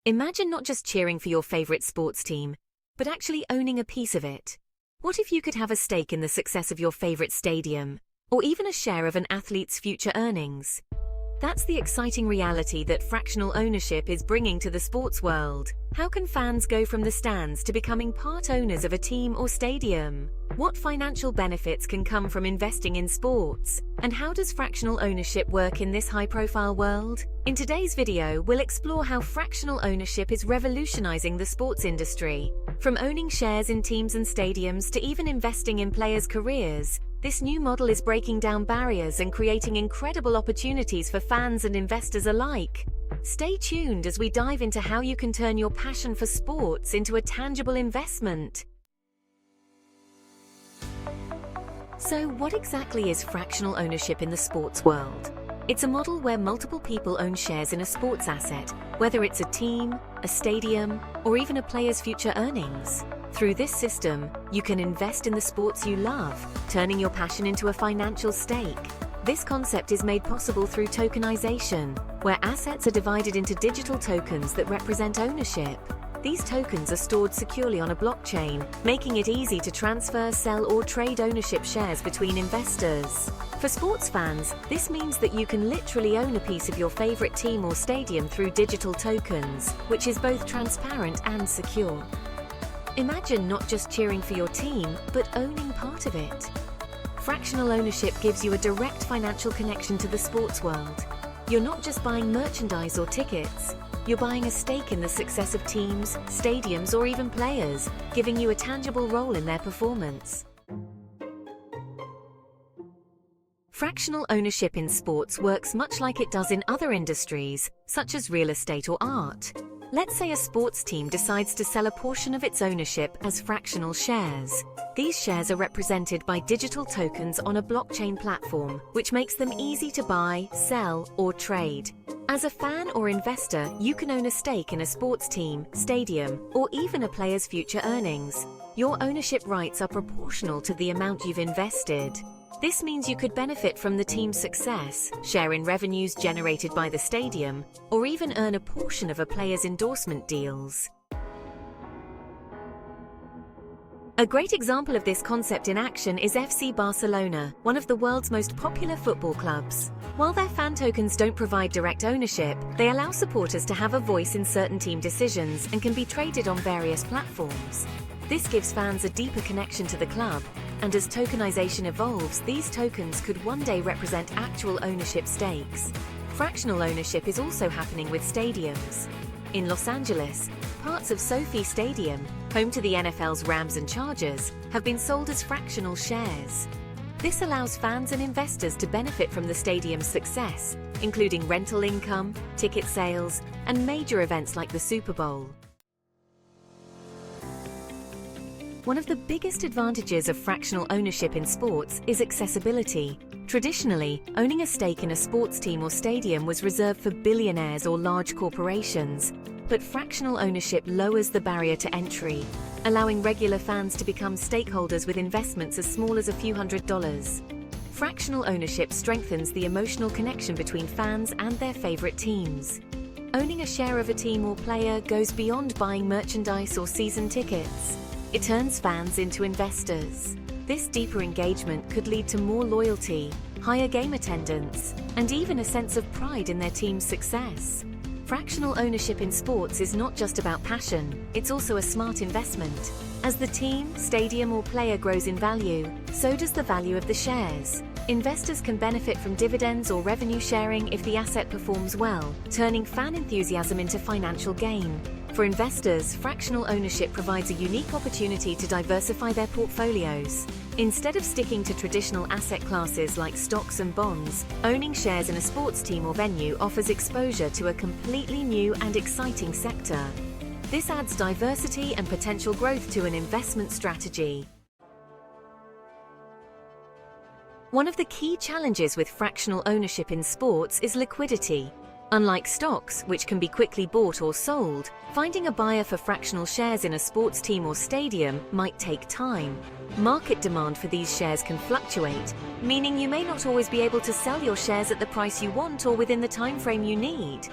Imagine not just cheering for your favorite sports team, but actually owning a piece of it. What if you could have a stake in the success of your favorite stadium, or even a share of an athlete's future earnings? That's the exciting reality that fractional ownership is bringing to the sports world. How can fans go from the stands to becoming part owners of a team or stadium? What financial benefits can come from investing in sports? And how does fractional ownership work in this high-profile world? In today's video, we'll explore how fractional ownership is revolutionizing the sports industry. From owning shares in teams and stadiums to even investing in players' careers, this new model is breaking down barriers and creating incredible opportunities for fans and investors alike. Stay tuned as we dive into how you can turn your passion for sports into a tangible investment. So, what exactly is fractional ownership in the sports world? It's a model where multiple people own shares in a sports asset, whether it's a team, a stadium, or even a player's future earnings. Through this system, you can invest in the sports you love, turning your passion into a financial stake. This concept is made possible through tokenization, where assets are divided into digital tokens that represent ownership. These tokens are stored securely on a blockchain, making it easy to transfer, sell, or trade ownership shares between investors. For sports fans, this means that you can literally own a piece of your favorite team or stadium through digital tokens, which is both transparent and secure. Imagine not just cheering for your team, but owning part of it. Fractional ownership gives you a direct financial connection to the sports world. You're not just buying merchandise or tickets, you're buying a stake in the success of teams, stadiums, or even players, giving you a tangible role in their performance. Fractional ownership in sports works much like it does in other industries, such as real estate or art. Let's say a sports team decides to sell a portion of its ownership as fractional shares. These shares are represented by digital tokens on a blockchain platform, which makes them easy to buy, sell, or trade. As a fan or investor, you can own a stake in a sports team, stadium, or even a player's future earnings. Your ownership rights are proportional to the amount you've invested. This means you could benefit from the team's success, share in revenues generated by the stadium, or even earn a portion of a player's endorsement deals. A great example of this concept in action is FC Barcelona, one of the world's most popular football clubs. While their fan tokens don't provide direct ownership, they allow supporters to have a voice in certain team decisions and can be traded on various platforms. This gives fans a deeper connection to the club, and as tokenization evolves, these tokens could one day represent actual ownership stakes. Fractional ownership is also happening with stadiums. In Los Angeles, parts of SoFi Stadium, home to the NFL's Rams and Chargers, have been sold as fractional shares. This allows fans and investors to benefit from the stadium's success, including rental income, ticket sales, and major events like the Super Bowl. One of the biggest advantages of fractional ownership in sports is accessibility. Traditionally, owning a stake in a sports team or stadium was reserved for billionaires or large corporations, but fractional ownership lowers the barrier to entry, allowing regular fans to become stakeholders with investments as small as a few $100s. Fractional ownership strengthens the emotional connection between fans and their favorite teams. Owning a share of a team or player goes beyond buying merchandise or season tickets. It turns fans into investors. This deeper engagement could lead to more loyalty, higher game attendance, and even a sense of pride in their team's success. Fractional ownership in sports is not just about passion, it's also a smart investment. As the team, stadium, or player grows in value, so does the value of the shares. Investors can benefit from dividends or revenue sharing if the asset performs well, turning fan enthusiasm into financial gain. For investors, fractional ownership provides a unique opportunity to diversify their portfolios. Instead of sticking to traditional asset classes like stocks and bonds, owning shares in a sports team or venue offers exposure to a completely new and exciting sector. This adds diversity and potential growth to an investment strategy. One of the key challenges with fractional ownership in sports is liquidity. Unlike stocks, which can be quickly bought or sold, finding a buyer for fractional shares in a sports team or stadium might take time. Market demand for these shares can fluctuate, meaning you may not always be able to sell your shares at the price you want or within the time frame you need.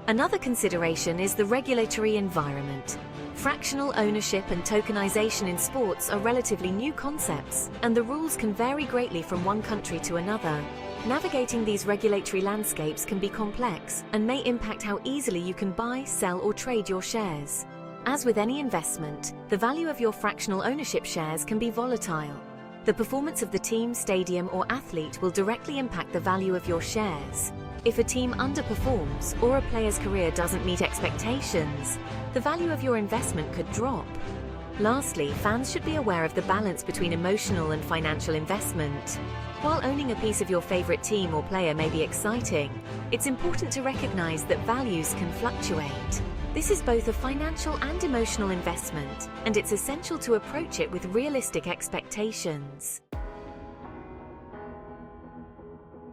Another consideration is the regulatory environment. Fractional ownership and tokenization in sports are relatively new concepts, and the rules can vary greatly from one country to another. Navigating these regulatory landscapes can be complex and may impact how easily you can buy, sell, or trade your shares. As with any investment, the value of your fractional ownership shares can be volatile. The performance of the team, stadium, or athlete will directly impact the value of your shares. If a team underperforms or a player's career doesn't meet expectations, the value of your investment could drop. Lastly, fans should be aware of the balance between emotional and financial investment. While owning a piece of your favorite team or player may be exciting, it's important to recognize that values can fluctuate. This is both a financial and emotional investment, and it's essential to approach it with realistic expectations.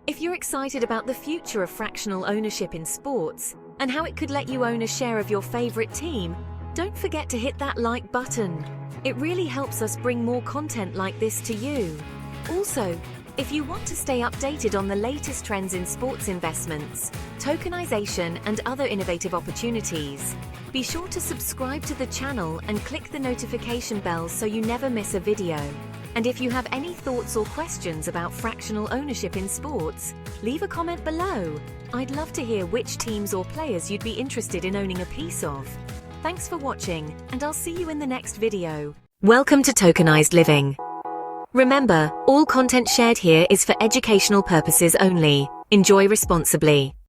If you're excited about the future of fractional ownership in sports and how it could let you own a share of your favorite team, don't forget to hit that like button. It really helps us bring more content like this to you. Also, if you want to stay updated on the latest trends in sports investments, tokenization, and other innovative opportunities, be sure to subscribe to the channel and click the notification bell so you never miss a video. And if you have any thoughts or questions about fractional ownership in sports, leave a comment below. I'd love to hear which teams or players you'd be interested in owning a piece of. Thanks for watching, and I'll see you in the next video. Welcome to Tokenized Living. Remember, all content shared here is for educational purposes only. Enjoy responsibly.